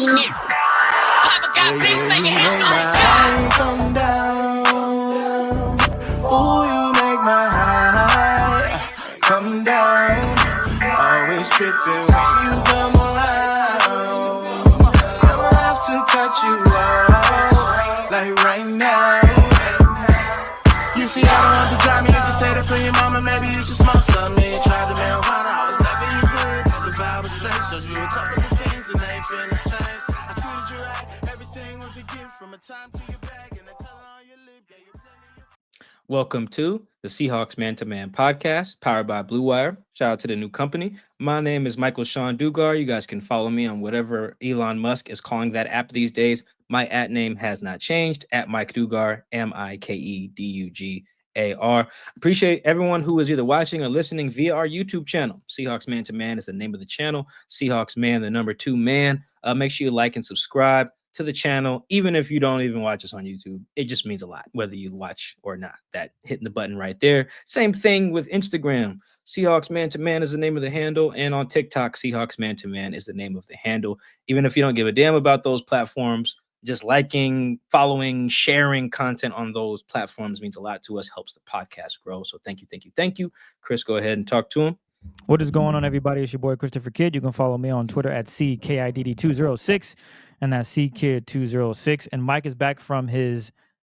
Come down. Ooh, you make my high come down. Always tripping when you come around. Never have to cut you out like right now. You see, I don't have to drive me. You can say that for your mama. Maybe you should smoke some. Me try the marijuana. I was never you good. The vibe was straight. Showed you a couple of things and they feel strange. I treated you right. Everything was a gift from a time to your bag and the color on your lip. Yeah, you Welcome to the Seahawks Man to Man podcast, powered by Blue Wire. Shout out to the new company. My name is Michael-Shawn and You guys can follow me on whatever Elon Musk is calling that app these days. My @ name has not changed, at Mike Dugar, MikeDugar. Appreciate everyone who is either watching or listening via our YouTube channel. Seahawks Man to Man is the name of the channel. Seahawks Man, the number 2 man. Make sure you like and subscribe to the channel, even if you don't even watch us on YouTube. It just means a lot, whether you watch or not. That hitting the button right there. Same thing with Instagram. Seahawks Man to Man is the name of the handle, and on TikTok, Seahawks Man to Man is the name of the handle. Even if you don't give a damn about those platforms, just liking, following, sharing content on those platforms means a lot to us, helps the podcast grow. So thank you. Chris, go ahead and talk to him. What is going on, everybody? It's your boy, Christopher Kidd. You can follow me on Twitter at CKIDD206, and that's CKid206. And Mike is back from his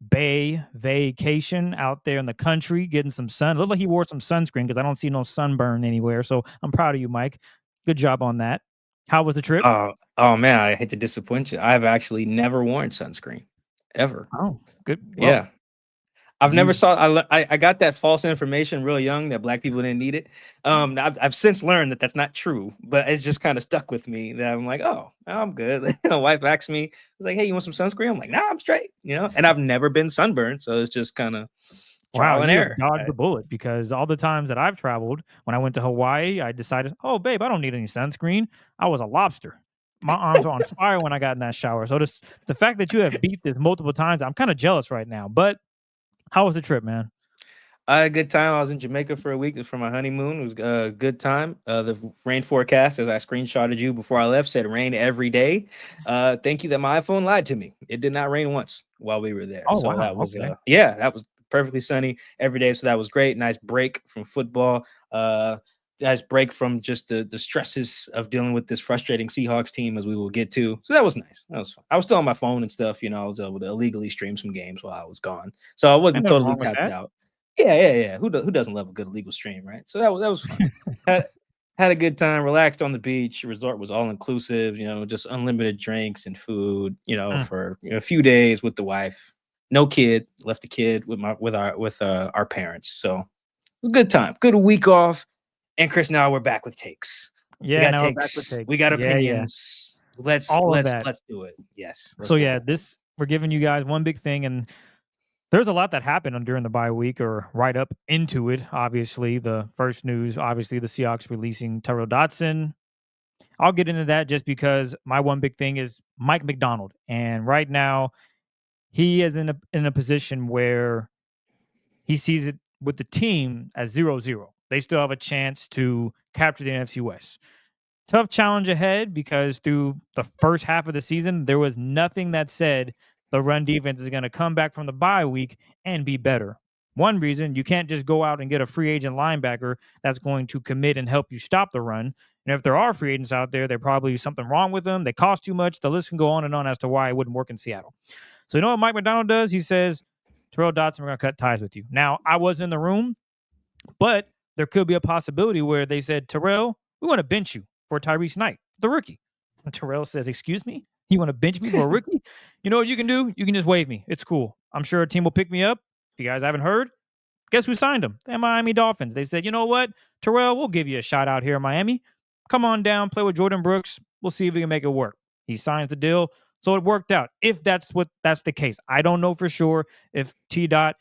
Bay vacation out there in the country, getting some sun. It looked like he wore some sunscreen because I don't see no sunburn anywhere. So I'm proud of you, Mike. Good job on that. How was the trip? Oh man, I hate to disappoint you. I've actually never worn sunscreen, ever. Oh, good. Well, yeah. I've never saw. I got that false information real young that black people didn't need it. I've since learned that that's not true, but it's just kind of stuck with me that I'm like, oh, I'm good. My wife asked me, was like, hey, you want some sunscreen? I'm like, nah, I'm straight. And I've never been sunburned, so it's just kind of trial and error. Dodged the bullet, because all the times that I've traveled, when I went to Hawaii, I decided, oh, babe, I don't need any sunscreen. I was a lobster. My arms were on fire when I got in that shower. So the fact that you have beat this multiple times, I'm kind of jealous right now. But how was the trip, man? I had a good time. I was in Jamaica for a week for my honeymoon. It was a good time. The rain forecast, as I screenshotted you before I left, said rain every day. Thank you that my iPhone lied to me. It did not rain once while we were there. Oh, so wow. that was Okay. that was perfectly sunny every day. So that was great. Nice break from football. Nice break from just the stresses of dealing with this frustrating Seahawks team, as we will get to. So that was nice. That was fun. I was still on my phone and stuff. I was able to illegally stream some games while I was gone. So I wasn't totally tapped out. Yeah. Who doesn't love a good illegal stream, right? So that was fun. had a good time, relaxed on the beach. Resort was all inclusive, just unlimited drinks and food, for a few days with the wife. No kid, left the kid with our parents. So it was a good time. Good week off. And Chris, now we're back with takes. Yeah, we got now takes. we're back with takes. We got opinions. Yeah. Let's do it. Yes. So we're giving you guys one big thing, and there's a lot that happened during the bye week or right up into it. Obviously, the first news, the Seahawks releasing Tyrel Dodson. I'll get into that just because my one big thing is Mike Macdonald, and right now he is in a position where he sees it with the team as 0-0. They still have a chance to capture the NFC West. Tough challenge ahead, because through the first half of the season, there was nothing that said the run defense is going to come back from the bye week and be better. One reason, you can't just go out and get a free agent linebacker that's going to commit and help you stop the run. And if there are free agents out there, there's probably something wrong with them. They cost too much. The list can go on and on as to why it wouldn't work in Seattle. So you know what Mike Macdonald does? He says, Tyrel Dodson, we're going to cut ties with you. Now, I wasn't in the room, but there could be a possibility where they said, Tyrel, we want to bench you for Tyrese Knight, the rookie. And Tyrel says, excuse me? You want to bench me for a rookie? You know what you can do? You can just waive me. It's cool. I'm sure a team will pick me up. If you guys haven't heard, guess who signed him? The Miami Dolphins. They said, you know what, Tyrel, we'll give you a shot out here in Miami. Come on down, play with Jordan Brooks. We'll see if we can make it work. He signs the deal. So it worked out. If that's the case. I don't know for sure if T-Dot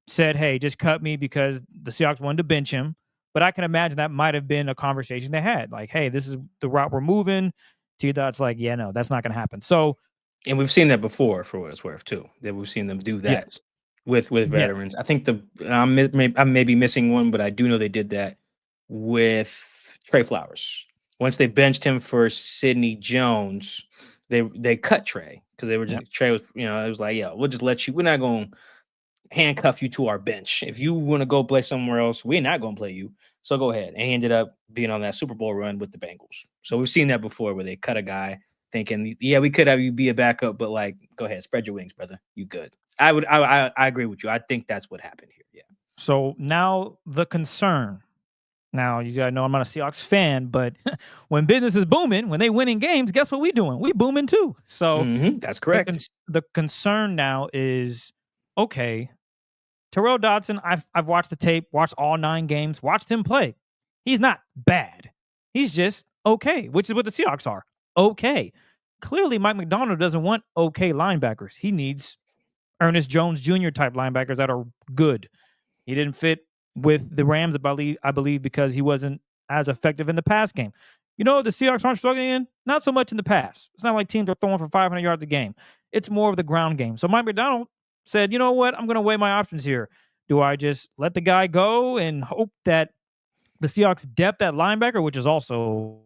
said, hey, just cut me because the Seahawks wanted to bench him. But I can imagine that might have been a conversation they had. Like, hey, this is the route we're moving. T-Dot's like, yeah, no, that's not going to happen. So, and we've seen that before, for what it's worth, too. That we've seen them do that. Yes. With veterans. I think I'm maybe missing one, but I do know they did that with Trey Flowers. Once they benched him for Sidney Jones, they cut Trey because they were just Trey was it was like, yeah, we'll just let you. We're not going to handcuff you to our bench. If you want to go play somewhere else, we're not going to play you. So go ahead. And he ended up being on that Super Bowl run with the Bengals. So we've seen that before where they cut a guy thinking, yeah, we could have you be a backup, but like, go ahead, spread your wings, brother. You good. I agree with you. I think that's what happened here. Yeah. So now the concern. Now, you gotta know I'm not a Seahawks fan, but when business is booming, when they winning games, guess what we doing? We booming too. So that's correct. The concern now is, okay, Terrell Dodson, I've watched the tape, watched all 9 games, watched him play. He's not bad. He's just okay, which is what the Seahawks are. Okay. Clearly, Mike Macdonald doesn't want okay linebackers. He needs Ernest Jones Jr. type linebackers that are good. He didn't fit with the Rams, I believe, because he wasn't as effective in the pass game. The Seahawks aren't struggling in? Not so much in the pass. It's not like teams are throwing for 500 yards a game. It's more of the ground game. So Mike Macdonald said, you know what? I'm going to weigh my options here. Do I just let the guy go and hope that the Seahawks depth at linebacker, which is also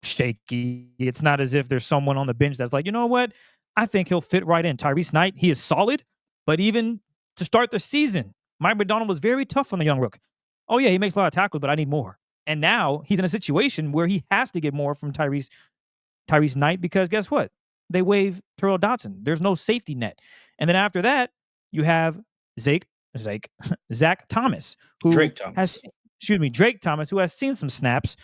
shaky. It's not as if there's someone on the bench that's like, you know what? I think he'll fit right in. Tyrese Knight, he is solid, but even to start the season, Mike Macdonald was very tough on the young rook. Oh, yeah, he makes a lot of tackles, but I need more. And now he's in a situation where he has to get more from Tyrese Knight because guess what? They waive Terrell Dodson. There's no safety net. And then after that, you have Zach Thomas, Drake Thomas, who has seen some snaps,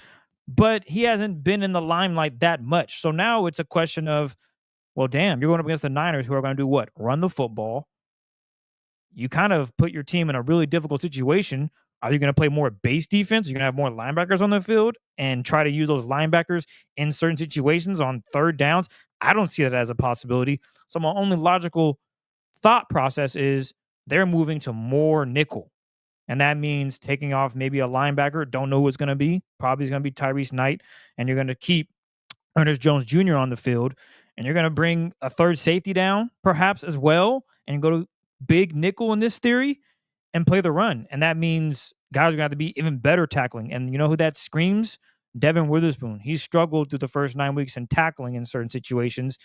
but he hasn't been in the limelight that much. So now it's a question of, well, damn, you're going up against the Niners who are going to do what? Run the football. You kind of put your team in a really difficult situation. Are you going to play more base defense? You're going to have more linebackers on the field and try to use those linebackers in certain situations on third downs? I don't see that as a possibility. So my only logical thought process is they're moving to more nickel. And that means taking off maybe a linebacker. Don't know who it's going to be. Probably is going to be Tyrese Knight. And you're going to keep Ernest Jones Jr. on the field. And you're going to bring a third safety down perhaps as well and go to big nickel in this theory and play the run. And that means guys are going to have to be even better tackling. And you know who that screams? Devin Witherspoon. He struggled through the first 9 weeks in tackling in certain situations.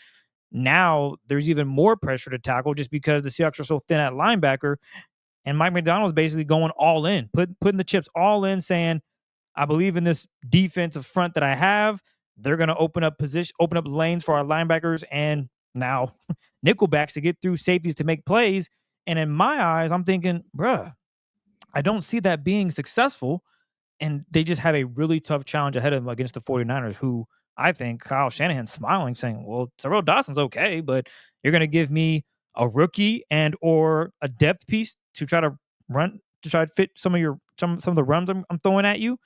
Now there's even more pressure to tackle just because the Seahawks are so thin at linebacker. And Mike Macdonald's basically going all in, putting the chips all in, saying, I believe in this defensive front that I have. They're going to open up lanes for our linebackers and now nickelbacks to get through safeties to make plays. And in my eyes, I'm thinking, bruh, I don't see that being successful. And they just have a really tough challenge ahead of them against the 49ers, who I think Kyle Shanahan's smiling, saying, well, Terrell Dawson's okay, but you're going to give me a rookie and or a depth piece to try to fit some of the runs I'm throwing at you.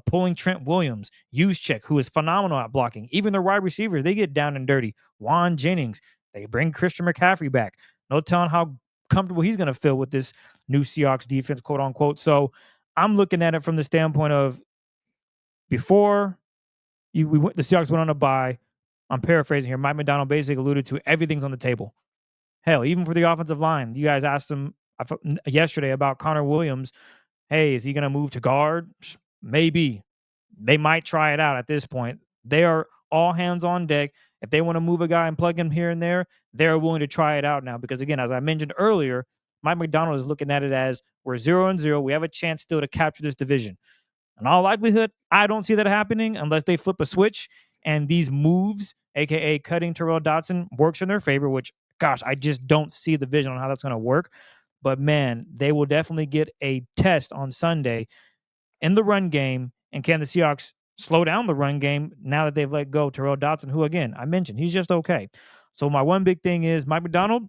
Pulling Trent Williams, Juszczyk, who is phenomenal at blocking. Even the wide receivers, they get down and dirty. Juan Jennings, they bring Christian McCaffrey back. No telling how comfortable he's going to feel with this new Seahawks defense, quote unquote. So I'm looking at it from the standpoint of before the Seahawks went on a bye. I'm paraphrasing here. Mike Macdonald basically alluded to everything's on the table. Hell, even for the offensive line, you guys asked him yesterday about Connor Williams. Hey, is he going to move to guard? Maybe. They might try it out at this point. They are all hands on deck. If they want to move a guy and plug him here and there, they're willing to try it out now. Because again, as I mentioned earlier, Mike Macdonald is looking at it as we're 0-0. We have a chance still to capture this division. In all likelihood, I don't see that happening unless they flip a switch and these moves, aka cutting Terrell Dodson, works in their favor, which, gosh, I just don't see the vision on how that's going to work. But man, they will definitely get a test on Sunday in the run game. And can the Seahawks slow down the run game now that they've let go Terrell Dodson, who, again, I mentioned, he's just okay. So my one big thing is, Mike Macdonald,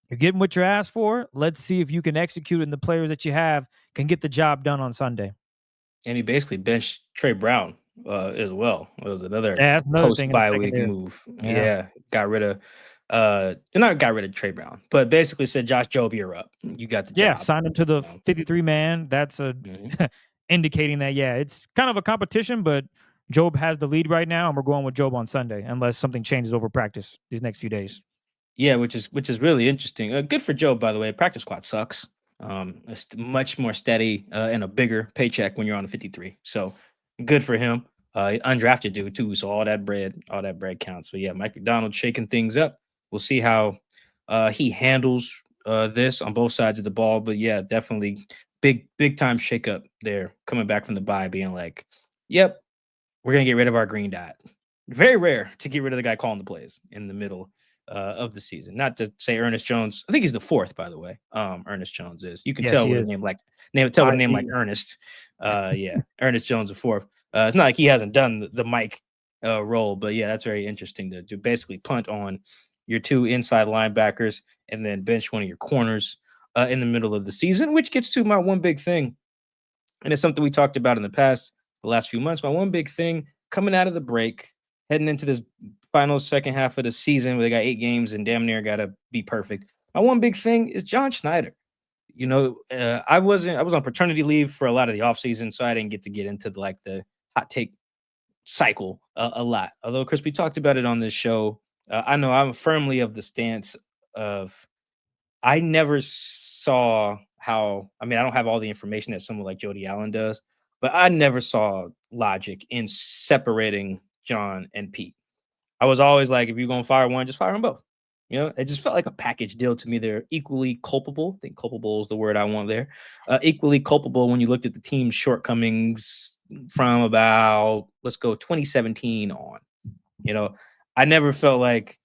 you're getting what you're asked for. Let's see if you can execute and the players that you have can get the job done on Sunday. And he basically benched Trey Brown as well. It was another post-bye week move. Yeah. Got rid of not got rid of Trey Brown, but basically said, Josh Jobe, you're up. You got the job. Yeah, signed him to the 53-man. That's indicating that, it's kind of a competition, but Jobe has the lead right now, and we're going with Jobe on Sunday, unless something changes over practice these next few days. Yeah, which is really interesting. Good for Jobe, by the way. Practice squad sucks. It's much more steady and a bigger paycheck when you're on a 53. So good for him. Undrafted dude too. So all that bread counts. But yeah, Mike Macdonald shaking things up. We'll see how he handles this on both sides of the ball. But yeah, definitely big time shakeup there. Coming back from the bye, being like, "Yep, we're gonna get rid of our green dot." Very rare to get rid of the guy calling the plays in the middle of the season. Not to say Ernest Jones. I think he's the fourth, by the way. Ernest Jones is. You can Yes, tell he with a is. name like tell with a name like IV. Ernest. Yeah, Ernest Jones the fourth. It's not like he hasn't done the Mike role, but yeah, that's very interesting to basically punt on your two inside linebackers and then bench one of your corners in the middle of the season, which gets to my one big thing, and it's something we talked about in the past, the last few months. My one big thing coming out of the break, heading into this final second half of the season where they got 8 games and damn near got to be perfect. My one big thing is John Schneider. I was on paternity leave for a lot of the offseason, so I didn't get into the hot take cycle a lot. Although, Chris, we talked about it on this show. I know I'm firmly of the stance of I never saw how. I mean, I don't have all the information that someone like Jody Allen does, but I never saw logic in separating John and Pete. I was always like, if you're gonna fire one, just fire them both. It just felt like a package deal to me. They're equally culpable. I think culpable is the word I want there. Equally culpable when you looked at the team's shortcomings from about, let's go, 2017 on. I never felt like,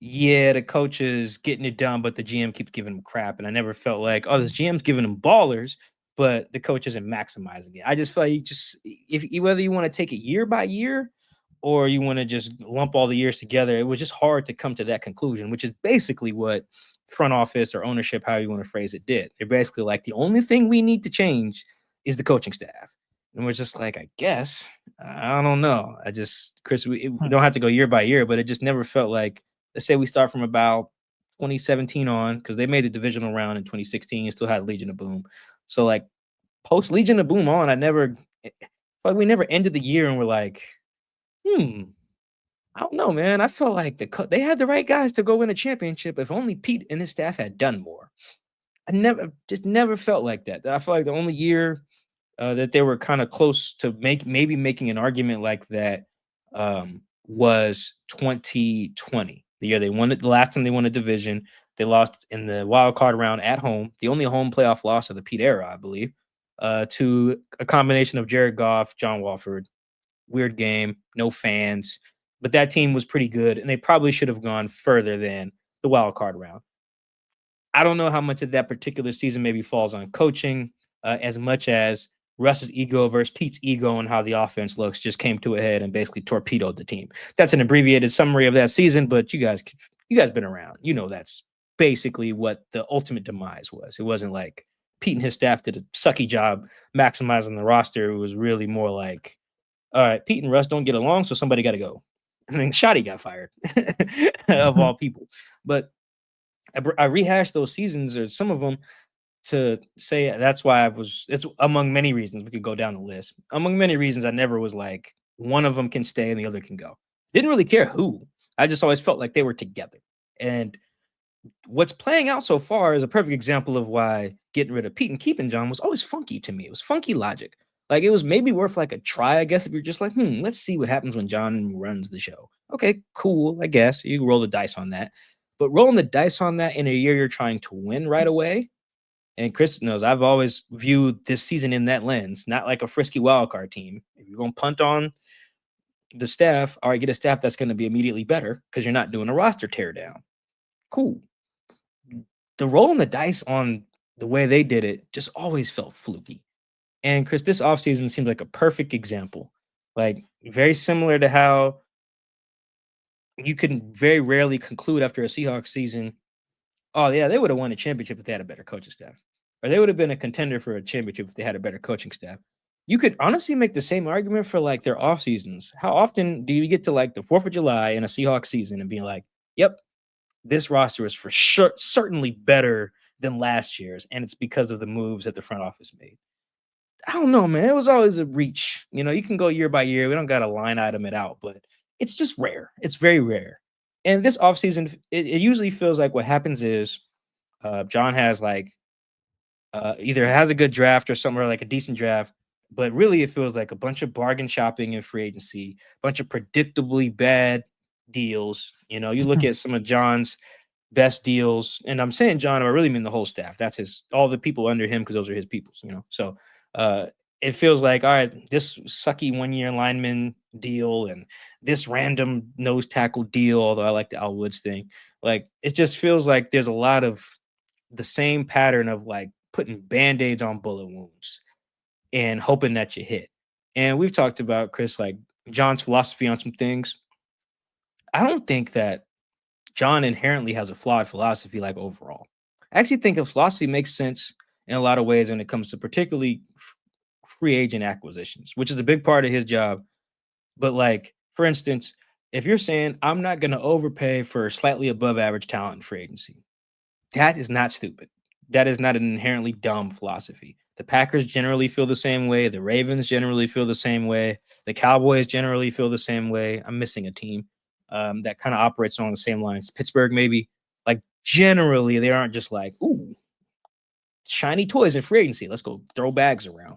yeah, the coach is getting it done, but the GM keeps giving him crap. And I never felt like, oh, this GM's giving him ballers, but the coach isn't maximizing it. I just felt like if whether you want to take it year by year or you want to just lump all the years together, it was just hard to come to that conclusion, which is basically what front office or ownership, how you want to phrase it, did. They're basically like, the only thing we need to change is the coaching staff. And we're just like, I guess, I don't know. Chris, we don't have to go year by year, but it just never felt like, let's say we start from about 2017 on, because they made the divisional round in 2016 and still had Legion of Boom. So like post Legion of Boom on, we never ended the year and we're like, I don't know, man. I felt like they had the right guys to go win a championship. If only Pete and his staff had done more. I never felt like that. I feel like the only year that they were kind of close to maybe making an argument like that was 2020, the year they won it. The last time they won a division, they lost in the wild card round at home, the only home playoff loss of the Pete era, I believe, to a combination of Jared Goff, John Walford. Weird game, no fans, but that team was pretty good, and they probably should have gone further than the wild card round. I don't know how much of that particular season maybe falls on coaching, as much as Russ's ego versus Pete's ego and how the offense looks just came to a head and basically torpedoed the team. That's an abbreviated summary of that season, but you guys been around. That's basically what the ultimate demise was. It wasn't like Pete and his staff did a sucky job maximizing the roster. It was really more like, all right, Pete and Russ don't get along, so somebody got to go. And then Shoddy got fired, of all people. But I rehashed those seasons, or some of them, to say that's why it's among many reasons. We could go down the list. Among many reasons, I never was like, one of them can stay and the other can go. Didn't really care who. I just always felt like they were together. And what's playing out so far is a perfect example of why getting rid of Pete and keeping John was always funky to me. It was funky logic. Like, it was maybe worth like a try, I guess, if you're just like, let's see what happens when John runs the show. Okay, cool, I guess. You roll the dice on that. But rolling the dice on that in a year you're trying to win right away, and Chris knows I've always viewed this season in that lens, not like a frisky wildcard team. If you're going to punt on the staff, all right, get a staff that's going to be immediately better because you're not doing a roster teardown. Cool. The rolling the dice on the way they did it just always felt fluky. And Chris, this offseason seemed like a perfect example. Like, very similar to how you can very rarely conclude after a Seahawks season, oh, yeah, they would have won a championship if they had a better coaching staff. Or they would have been a contender for a championship if they had a better coaching staff. You could honestly make the same argument for like their off seasons. How often do you get to like the 4th of July in a Seahawks season and be like, yep, this roster is for sure certainly better than last year's, and it's because of the moves that the front office made. I don't know, man. It was always a reach. You can go year by year. We don't got to line item it out, but it's just rare. It's very rare. And this offseason, it usually feels like what happens is John has like either has a good draft or somewhere like a decent draft, But really, it feels like a bunch of bargain shopping in free agency, a bunch of predictably bad deals. You know, you look at some of John's best deals, and I'm saying John, I really mean the whole staff. That's all the people under him, because those are his people. You know, so uh, it feels like, all right, this sucky 1 year lineman deal and this random nose tackle deal. Although I like the Al Woods thing, like it just feels like there's a lot of the same pattern of like putting band-aids on bullet wounds and hoping that you hit. And we've talked about, Chris, like John's philosophy on some things. I don't think that John inherently has a flawed philosophy, like overall. I actually think his philosophy makes sense in a lot of ways when it comes to particularly free agent acquisitions, which is a big part of his job. But like, for instance, if you're saying I'm not going to overpay for slightly above average talent in free agency, that is not stupid. That is not an inherently dumb philosophy. The Packers generally feel the same way. The Ravens generally feel the same way. The Cowboys generally feel the same way. I'm missing a team that kind of operates along the same lines. Pittsburgh, maybe. Like, generally, they aren't just like, ooh, shiny toys in free agency. Let's go throw bags around.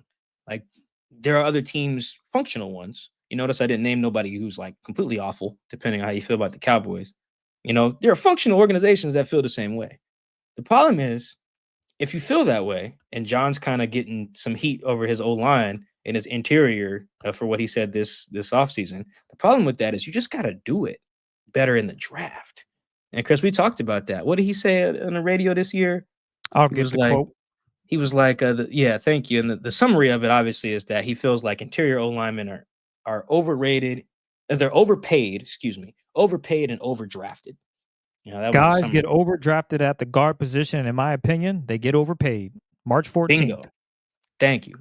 Like, there are other teams, functional ones. You notice I didn't name nobody who's like completely awful, depending on how you feel about the Cowboys. You know, there are functional organizations that feel the same way. The problem is, if you feel that way, and John's kind of getting some heat over his O-line and his interior for what he said this offseason, the problem with that is you just got to do it better in the draft. And Chris, we talked about that. What did he say on the radio this year? I'll get the quote. He was like, yeah, thank you. And the summary of it, obviously, is that he feels like interior O-linemen are overrated. They're overpaid, overpaid and overdrafted. You know, guys get overdrafted at the guard position, and in my opinion, they get overpaid. March 14th. Bingo. Thank you.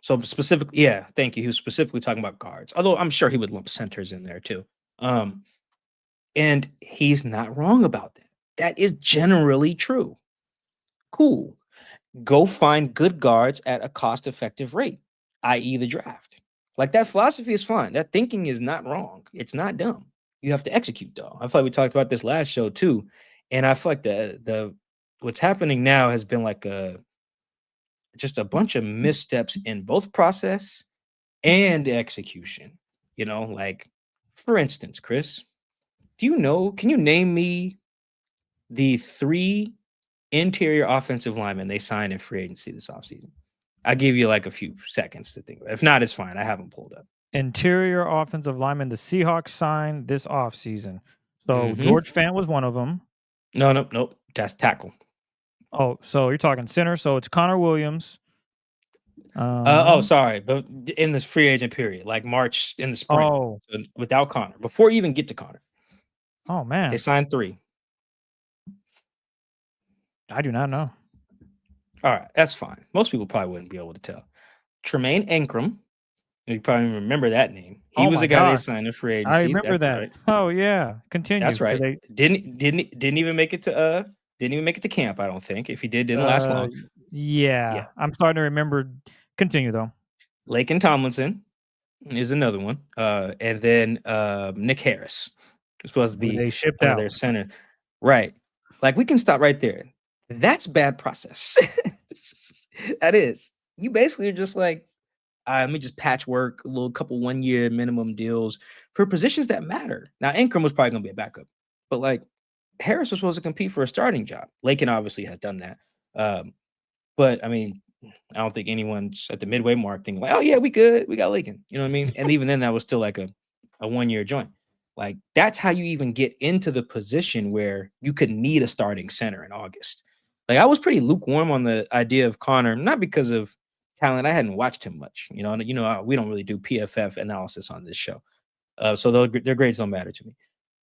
So specifically, yeah, thank you. He was specifically talking about guards, although I'm sure he would lump centers in there too. And he's not wrong about that. That is generally true. Cool. Go find good guards at a cost-effective rate, i.e. the draft. Like, that philosophy is fine. That thinking is not wrong. It's not dumb. You have to execute, though. I feel like we talked about this last show too, and I feel like the what's happening now has been like just a bunch of missteps in both process and execution. You know, like, for instance, Chris, can you name me the 3 interior offensive linemen they signed in free agency this offseason? I'll give you like a few seconds to think about it. If not, it's fine. I haven't pulled up. Interior offensive lineman the Seahawks signed this offseason. So George Fant was one of them. No. That's tackle. Oh, so you're talking center. So it's Connor Williams. Sorry. But in this free agent period, like March in the spring. Oh. So without Connor. Before you even get to Connor. Oh, man. They signed 3. I do not know. All right. That's fine. Most people probably wouldn't be able to tell. Tremaine Ankrum. You probably remember that name. He was the guy they signed in free agency. I remember that. Right. Oh yeah, continue. That's right. Didn't even make it to camp. I don't think. If he didn't last long. Yeah, I'm starting to remember. Continue though. Laken Tomlinson is another one, and then Nick Harris is supposed to be they shipped out their center. Right. Like, we can stop right there. That's bad process. That is. You basically are just like, let me just patchwork a little couple 1-year minimum deals for positions that matter. Now, Ingram was probably going to be a backup, but like Harris was supposed to compete for a starting job. Laken obviously has done that. But I mean, I don't think anyone's at the midway mark thinking like, oh yeah, we good. We got Laken. You know what I mean? And even then, that was still like a 1-year joint. Like, that's how you even get into the position where you could need a starting center in August. Like, I was pretty lukewarm on the idea of Connor, not because of talent. I hadn't watched him much, we don't really do PFF analysis on this show. So their grades don't matter to me.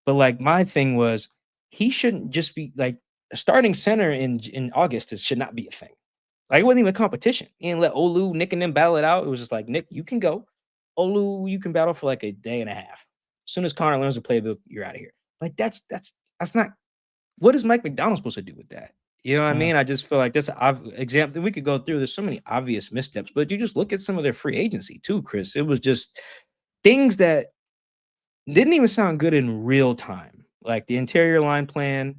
But like, my thing was, he shouldn't just be like a starting center in August. Should not be a thing. Like, it wasn't even a competition. He didn't let Olu, Nick, and them battle it out. It was just like, Nick, you can go. Olu, you can battle for like a day and a half. As soon as Connor learns the playbook, you're out of here. Like, that's not. What is Mike Macdonald supposed to do with that? You know what I mean? I just feel like that's an example. We could go through. There's so many obvious missteps, but you just look at some of their free agency too, Chris. It was just things that didn't even sound good in real time. Like, the interior line plan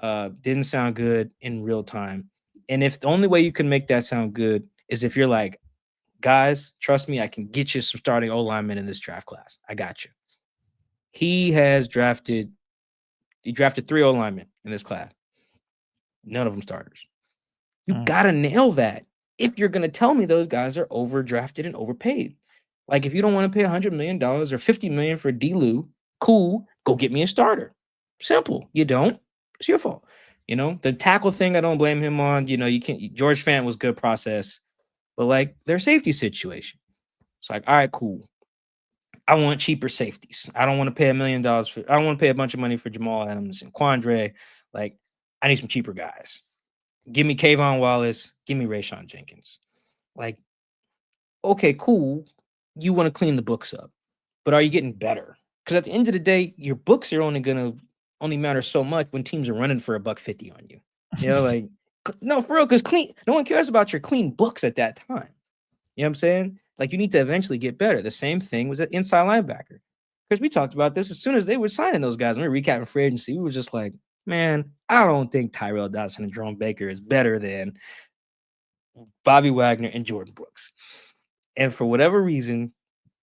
didn't sound good in real time. And if the only way you can make that sound good is if you're like guys, trust me, I can get you some starting O-linemen in this draft class. I got you. He drafted 3 O-linemen in this class. None of them starters. You got to nail that if you're going to tell me those guys are overdrafted and overpaid. Like, if you don't want to pay $100 million or $50 million for D-Lou, cool, go get me a starter. Simple. You don't, it's your fault. You know, the tackle thing, I don't blame him on. You know, you can't. George Fant was good process, but like their safety situation, it's like, all right, cool. I want cheaper safeties. I don't want to pay $1 million for. I don't want to pay a bunch of money for Jamal Adams and Quandre. Like, I need some cheaper guys. Give me Kayvon Wallace. Give me Rayshon Jenkins. Like, okay, cool. You want to clean the books up, but are you getting better? Because at the end of the day, your books are only matter so much when teams are running for $150 on you. You know, like, no, for real, because no one cares about your clean books at that time. You know what I'm saying? Like, you need to eventually get better. The same thing was at inside linebacker. Because we talked about this as soon as they were signing those guys. When we were recapping free agency, we were just like, man, I don't think Tyrell Dodson and Jerome Baker is better than Bobby Wagner and Jordan Brooks. And for whatever reason,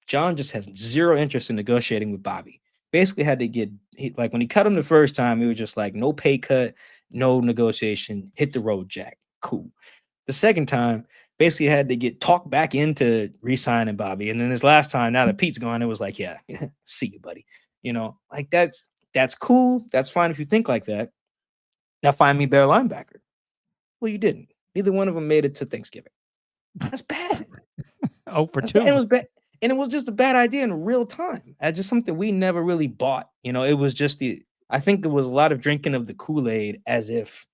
John just has zero interest in negotiating with Bobby. Basically had to like when he cut him the first time, he was just like, no pay cut, no negotiation, hit the road, Jack. Cool. The second time, basically had to get talked back into re-signing Bobby. And then this last time, now that Pete's gone, it was like, yeah, see you, buddy. You know, like that's cool. That's fine if you think like that. Now find me a better linebacker. Well, you didn't. Neither one of them made it to Thanksgiving. That's bad. For That's 2. bad. It was bad. And it was just a bad idea in real time. It's just something we never really bought. You know, it was just I think there was a lot of drinking of the Kool-Aid as if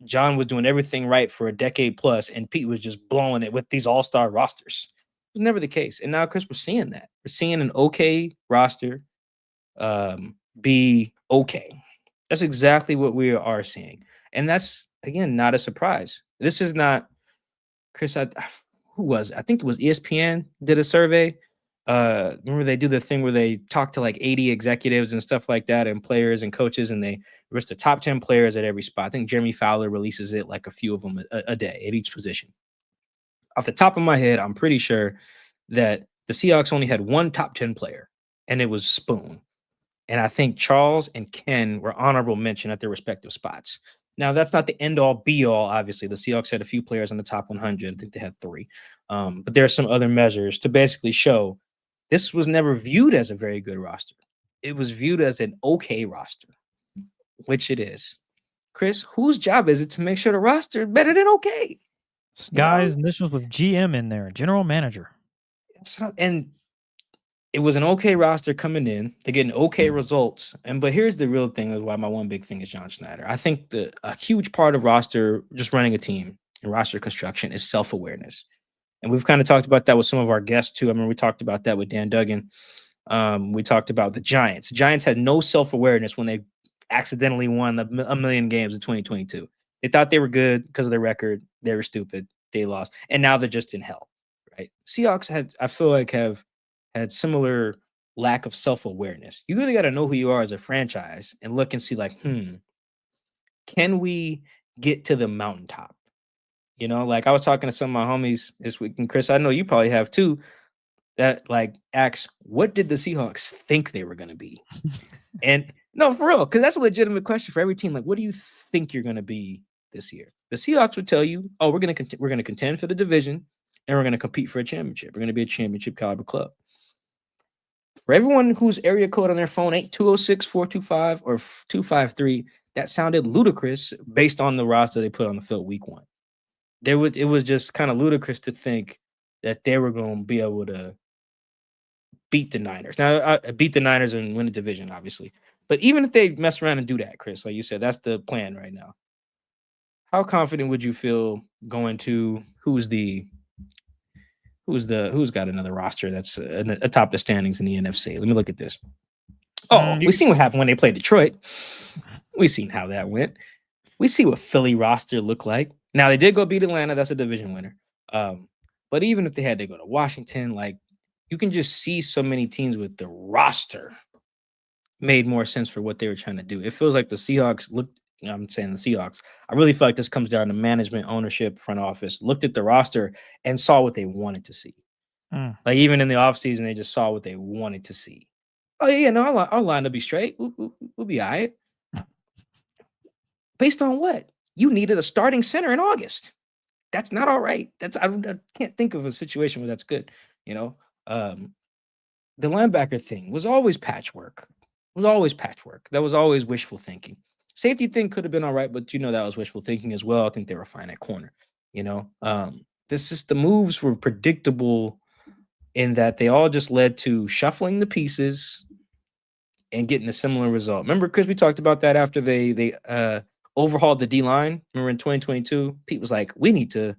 John was doing everything right for a decade plus and Pete was just blowing it with these all-star rosters. It was never the case. And now, Chris, we're seeing that. We're seeing an okay roster be okay. That's exactly what we are seeing. And that's, again, not a surprise. This is not, Chris, who was it? I think it was ESPN did a survey. Remember they do the thing where they talk to like 80 executives and stuff like that and players and coaches, and they list the top 10 players at every spot. I think Jeremy Fowler releases it, like a few of them a day at each position. Off the top of my head, I'm pretty sure that the Seahawks only had one top 10 player, and it was Spoon. And I think Charles and Ken were honorable mention at their respective spots. Now, that's not the end-all, be-all, obviously. The Seahawks had a few players in the top 100. I think they had 3. But there are some other measures to basically show this was never viewed as a very good roster. It was viewed as an okay roster, which it is. Chris, whose job is it to make sure the roster is better than okay? Guys, initials with GM in there, general manager. And it was an okay roster coming in. They're getting okay results. But here's the real thing is why my one big thing is John Schneider. I think a huge part of roster, just running a team and roster construction, is self-awareness. And we've kind of talked about that with some of our guests too. I mean, we talked about that with Dan Duggan. We talked about the Giants. Giants had no self-awareness when they accidentally won a million games in 2022. They thought they were good because of their record. They were stupid. They lost. And now they're just in hell, right? Seahawks I feel like have had similar lack of self-awareness. You really got to know who you are as a franchise and look and see like, can we get to the mountaintop? You know, like I was talking to some of my homies this week, and Chris, I know you probably have too, that like asks, what did the Seahawks think they were going to be? And no, for real, because that's a legitimate question for every team. Like, what do you think you're going to be this year? The Seahawks would tell you, oh, we're going to contend for the division and we're going to compete for a championship. We're going to be a championship caliber club. For everyone whose area code on their phone ain't 206-425 or 253, that sounded ludicrous based on the roster they put on the field week 1. It was just kind of ludicrous to think that they were going to be able to beat the Niners. Now, beat the Niners and win the division, obviously. But even if they mess around and do that, Chris, like you said, that's the plan right now. How confident would you feel going to who's got another roster that's atop the standings in the NFC? Let me look at this. Oh, we seen what happened when they played Detroit. We seen how that went. We see what Philly roster looked like. Now they did go beat Atlanta. That's a division winner. But even if they had to go to Washington, like you can just see so many teams with the roster made more sense for what they were trying to do. It feels like the Seahawks looked I'm saying the Seahawks. I really feel like this comes down to management, ownership, front office, looked at the roster and saw what they wanted to see. Like even in the offseason, they just saw what they wanted to see. Oh, yeah, no, our line will be straight. We'll be all right. Based on what? You needed a starting center in August. That's not all right. I can't think of a situation where that's good. The linebacker thing was always patchwork. That was always wishful thinking. Safety thing could have been all right, but that was wishful thinking as well. I think they were fine at corner. The moves were predictable in that they all just led to shuffling the pieces and getting a similar result. Remember, Chris, we talked about that after they overhauled the D line. Remember in 2022, Pete was like, we need to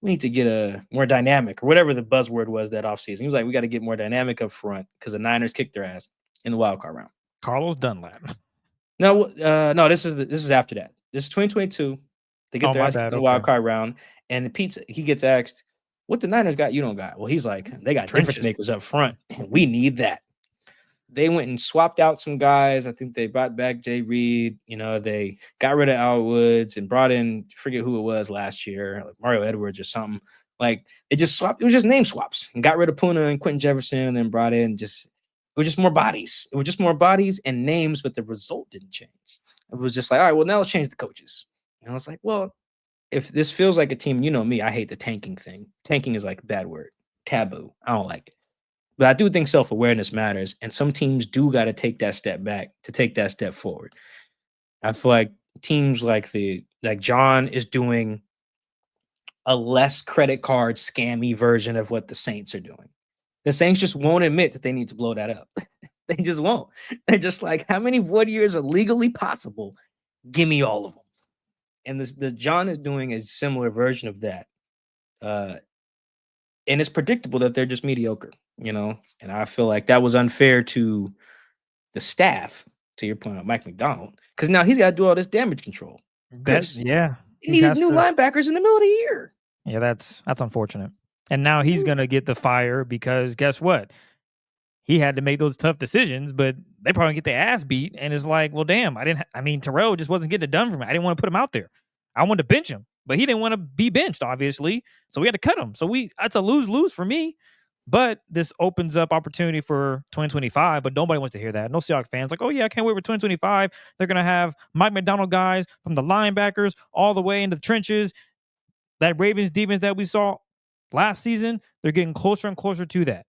get a more dynamic or whatever the buzzword was that offseason. He was like, we got to get more dynamic up front because the Niners kicked their ass in the wild card round. Carlos Dunlap. No, this is after that. This is 2022. They get their ass kicked in the wild card round, and he gets asked, what the Niners got you don't got? Well, he's like, they got difference makers up front, and we need that. They went and swapped out some guys. I think they brought back Jay Reed. They got rid of Al Woods and brought in, forget who it was last year, like Mario Edwards or something. Like it just swapped. It was just name swaps and got rid of Puna and Quentin Jefferson and then brought in it was just more bodies. It was just more bodies and names, but the result didn't change. It was just like, all right, well, now let's change the coaches. And I was like, well, if this feels like a team, me, I hate the tanking thing. Tanking is like a bad word. Taboo. I don't like it. But I do think self-awareness matters, and some teams do got to take that step back to take that step forward. I feel like teams like John is doing a less credit card scammy version of what the Saints are doing. The Saints just won't admit that they need to blow that up. They just won't. They're just like, how many void years are legally possible? Give me all of them. And the John is doing a similar version of that. And it's predictable that they're just mediocre, and I feel like that was unfair to the staff, to your point on Mike Macdonald, because now he's got to do all this damage control. He needed new linebackers in the middle of the year. Yeah, that's unfortunate. And now he's going to get the fire because guess what? He had to make those tough decisions, but they probably get their ass beat. And it's like, well, damn, Terrell just wasn't getting it done for me. I didn't want to put him out there. I wanted to bench him, but he didn't want to be benched, obviously. So we had to cut him. So that's a lose-lose for me. But this opens up opportunity for 2025, but nobody wants to hear that. No Seahawks fans like, oh, yeah, I can't wait for 2025. They're going to have Mike Macdonald guys from the linebackers all the way into the trenches. That Ravens defense that we saw last season, they're getting closer and closer to that.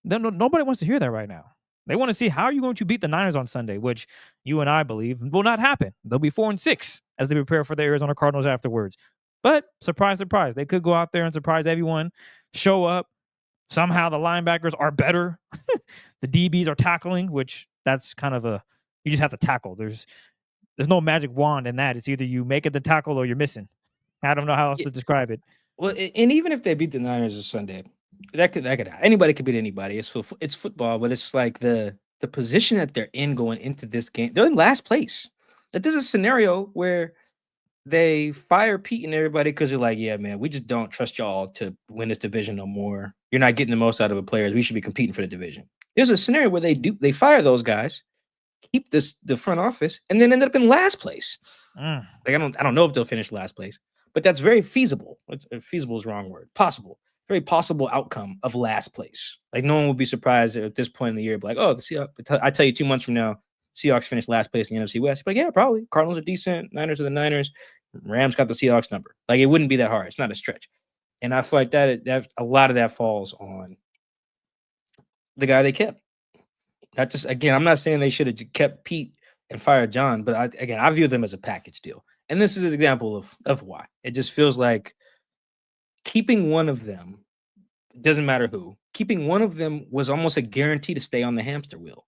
Nobody wants to hear that right now. They want to see how are you going to beat the Niners on Sunday, which you and I believe will not happen. They'll be 4-6 as they prepare for the Arizona Cardinals afterwards. But surprise, surprise, they could go out there and surprise everyone, show up. Somehow the linebackers are better. The DBs are tackling, which that's kind of you just have to tackle. There's no magic wand in that. It's either you make it the tackle or you're missing. I don't know how else to describe it. Well, and even if they beat the Niners this Sunday, that could anybody could beat anybody. It's football, but it's like the position that they're in going into this game. They're in last place. That there's a scenario where they fire Pete and everybody because they're like, yeah, man, we just don't trust y'all to win this division no more. You're not getting the most out of the players. We should be competing for the division. There's a scenario where they fire those guys, keep the front office, and then end up in last place. Like I don't know if they'll finish last place, but that's very feasible. Feasible is the wrong word. Possible. Very possible outcome of last place. Like no one would be surprised at this point in the year, like, oh, the Seahawks. I tell you, 2 months from now, Seahawks finished last place in the NFC West. But yeah, probably. Cardinals are decent. Niners are the Niners. Rams got the Seahawks number. Like it wouldn't be that hard. It's not a stretch. And I feel like that a lot of that falls on the guy they kept. Not just again, I'm not saying they should have kept Pete and fired John, but I view them as a package deal. And this is an example of why. It just feels like keeping one of them, doesn't matter who, keeping one of them was almost a guarantee to stay on the hamster wheel.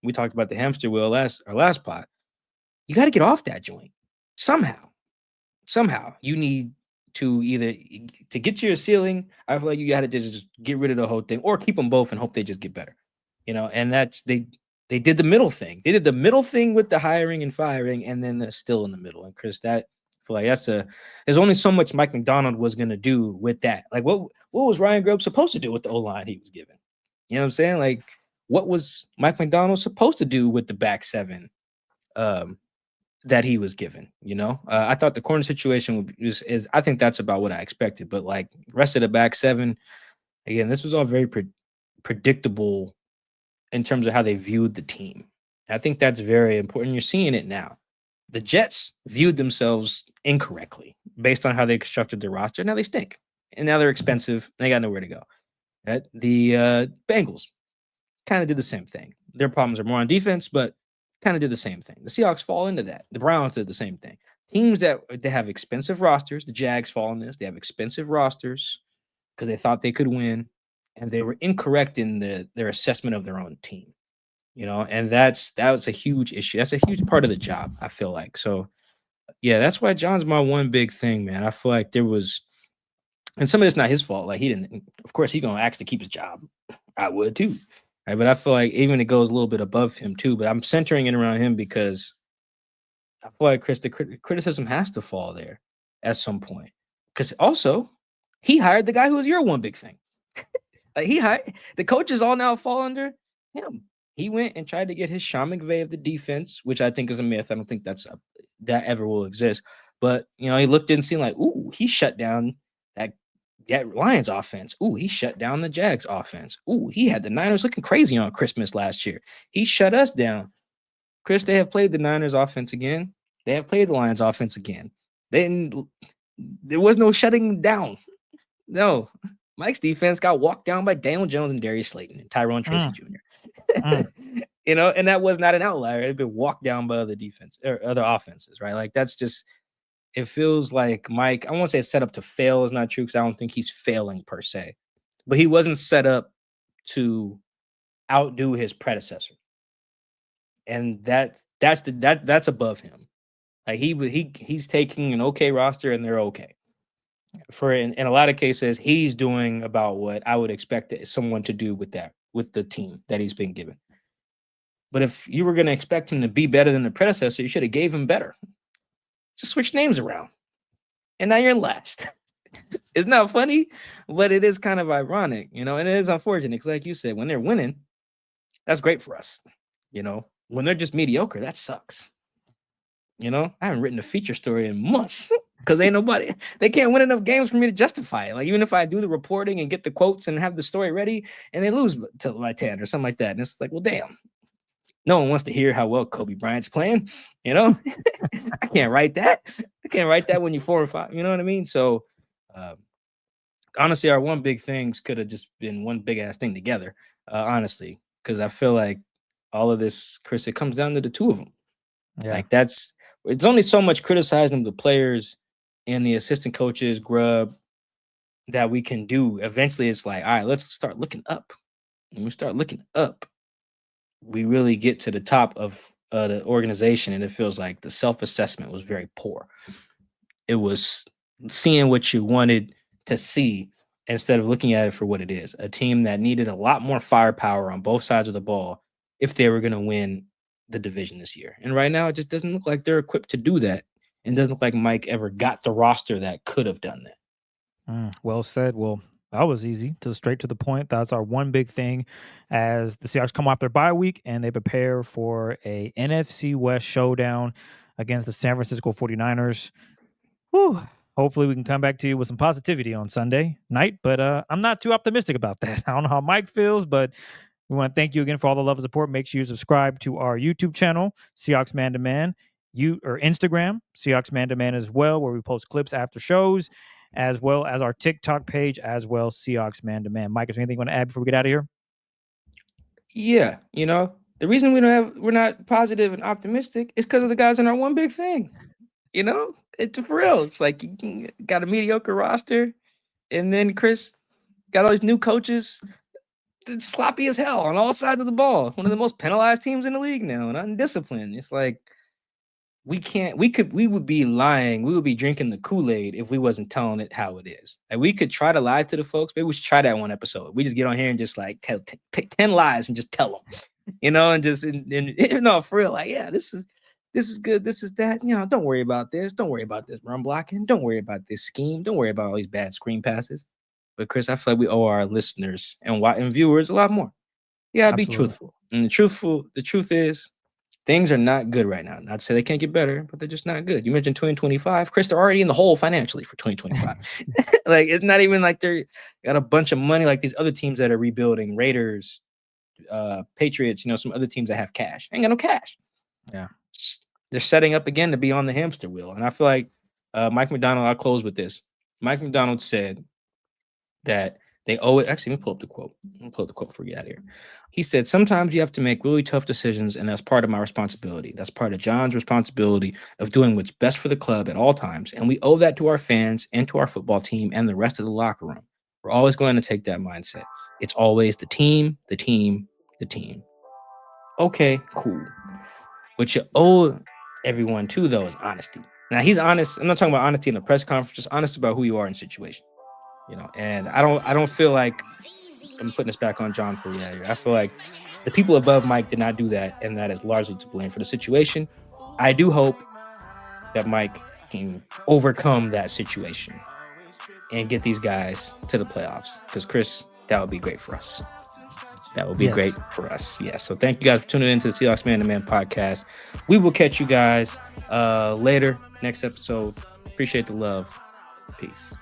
We talked about the hamster wheel our last pot. You got to get off that joint somehow. You need to either to get to your ceiling. I feel like you got to just get rid of the whole thing, or keep them both and hope they just get better. And that's they did the middle thing. They did the middle thing with the hiring and firing, and then they're still in the middle. And Chris, that I feel like there's only so much Mike Macdonald was gonna do with that. Like what was Ryan Grubb supposed to do with the O-line he was given? You know what I'm saying? Like what was Mike Macdonald supposed to do with the back seven? that he was given. I thought the corner situation is I think that's about what I expected. But like rest of the back seven, again, this was all very predictable in terms of how they viewed the team. I think that's very important. You're seeing it now. The Jets viewed themselves incorrectly based on how they constructed their roster. Now they stink, and now they're expensive. They got nowhere to go. The Bengals kind of did the same thing. Their problems are more on defense, but kind of did the same thing. The Seahawks fall into that. The Browns did the same thing. Teams that they have expensive rosters, the Jags fall in this. They have expensive rosters because they thought they could win, and they were incorrect in their assessment of their own team. And that was a huge issue. That's a huge part of the job, I feel like. So, yeah, that's why John's my one big thing, man. I feel like there was, and some of it's not his fault. Like he didn't, of course, he's gonna ask to keep his job. I would too, right? But I feel like even it goes a little bit above him too. But I'm centering it around him because I feel like Chris, the criticism has to fall there at some point. Because also, he hired the guy who was your one big thing. Like he hired the coaches all now fall under him. He went and tried to get his Sean McVay of the defense, which I think is a myth. I don't think that ever will exist. But he looked in and seen like, ooh, he shut down that Lions offense. Ooh, he shut down the Jags offense. Ooh, he had the Niners looking crazy on Christmas last year. He shut us down. Chris, they have played the Niners offense again. They have played the Lions offense again. There was no shutting down. No. Mike's defense got walked down by Daniel Jones and Darius Slayton and Tyrone Tracy Jr. And that was not an outlier. It had been walked down by other defense or other offenses, right? Like that's just, it feels like Mike, I won't say set up to fail is not true because I don't think he's failing per se, but he wasn't set up to outdo his predecessor. And that's above him. Like he's taking an okay roster and they're okay. In a lot of cases, he's doing about what I would expect someone to do with the team that he's been given. But if you were going to expect him to be better than the predecessor, you should have gave him better. Just switch names around. And now you're in last. It's not funny, but it is kind of ironic, and it is unfortunate because like you said, when they're winning, that's great for us. When they're just mediocre, that sucks. I haven't written a feature story in months because they can't win enough games for me to justify it. Like even if I do the reporting and get the quotes and have the story ready and they lose by 10 or something like that. And it's like, well, damn, no one wants to hear how well Kobe Bryant's playing. I can't write that. I can't write that when you're 4 or 5. You know what I mean? So honestly, our one big things could have just been one big ass thing together, honestly, because I feel like all of this, Chris, it comes down to the two of them. Yeah. Like it's only so much criticizing the players and the assistant coaches, Grubb, that we can do. Eventually, it's like, all right, let's start looking up. When we start looking up, we really get to the top of the organization, and it feels like the self-assessment was very poor. It was seeing what you wanted to see instead of looking at it for what it is. A team that needed a lot more firepower on both sides of the ball if they were going to win the division this year. And right now, it just doesn't look like they're equipped to do that. And doesn't look like Mike ever got the roster that could have done that. Well said. Well, that was easy, straight to the point. That's our one big thing as the Seahawks come off their bye week and they prepare for a NFC West showdown against the San Francisco 49ers. Whew. Hopefully we can come back to you with some positivity on Sunday night, but I'm not too optimistic about that. I don't know how Mike feels, but we want to thank you again for all the love and support. Make sure you subscribe to our YouTube channel, Seahawks Man to Man, or Instagram, Seahawks Man to Man as well, where we post clips after shows, as well as our TikTok page, as well, Seahawks Man to Man. Mike, is there anything you want to add before we get out of here? Yeah, the reason we're not positive and optimistic is because of the guys in our one big thing. It's for real. It's like you got a mediocre roster, and then Chris got all these new coaches. Sloppy as hell on all sides of the ball. One of the most penalized teams in the league now, and undisciplined. It's like we would be lying. We would be drinking the Kool-Aid if we wasn't telling it how it is. Like we could try to lie to the folks. Maybe we should try that one episode. We just get on here and just like pick 10 lies and just tell them, and no, for real. Like, yeah, this is good. This is that. Don't worry about this. Don't worry about this run blocking. Don't worry about this scheme. Don't worry about all these bad screen passes. But Chris, I feel like we owe our listeners and viewers a lot more. Yeah, be truthful. And the truth is, things are not good right now. Not to say they can't get better, but they're just not good. You mentioned 2025. Chris, they're already in the hole financially for 2025. Like, it's not even like they're got a bunch of money like these other teams that are rebuilding, Raiders, Patriots, some other teams that have cash. Ain't got no cash. Yeah. They're setting up again to be on the hamster wheel. And I feel like Mike Macdonald, I'll close with this. Mike Macdonald said that they owe it. Actually, let me pull up the quote. Let me pull up the quote for you out here. He said, sometimes you have to make really tough decisions, and that's part of my responsibility. That's part of John's responsibility of doing what's best for the club at all times. And we owe that to our fans and to our football team and the rest of the locker room. We're always going to take that mindset. It's always the team, the team, the team. Okay, cool. What you owe everyone too, though, is honesty. Now, he's honest. I'm not talking about honesty in a press conference, just honest about who you are in situation. And I don't feel like I'm putting this back on John for here. I feel like the people above Mike did not do that, and that is largely to blame for the situation. I do hope that Mike can overcome that situation and get these guys to the playoffs. Because Chris, that would be great for us. That would be great for us. Yeah. So thank you guys for tuning into the Seahawks Man to Man podcast. We will catch you guys later, next episode. Appreciate the love. Peace.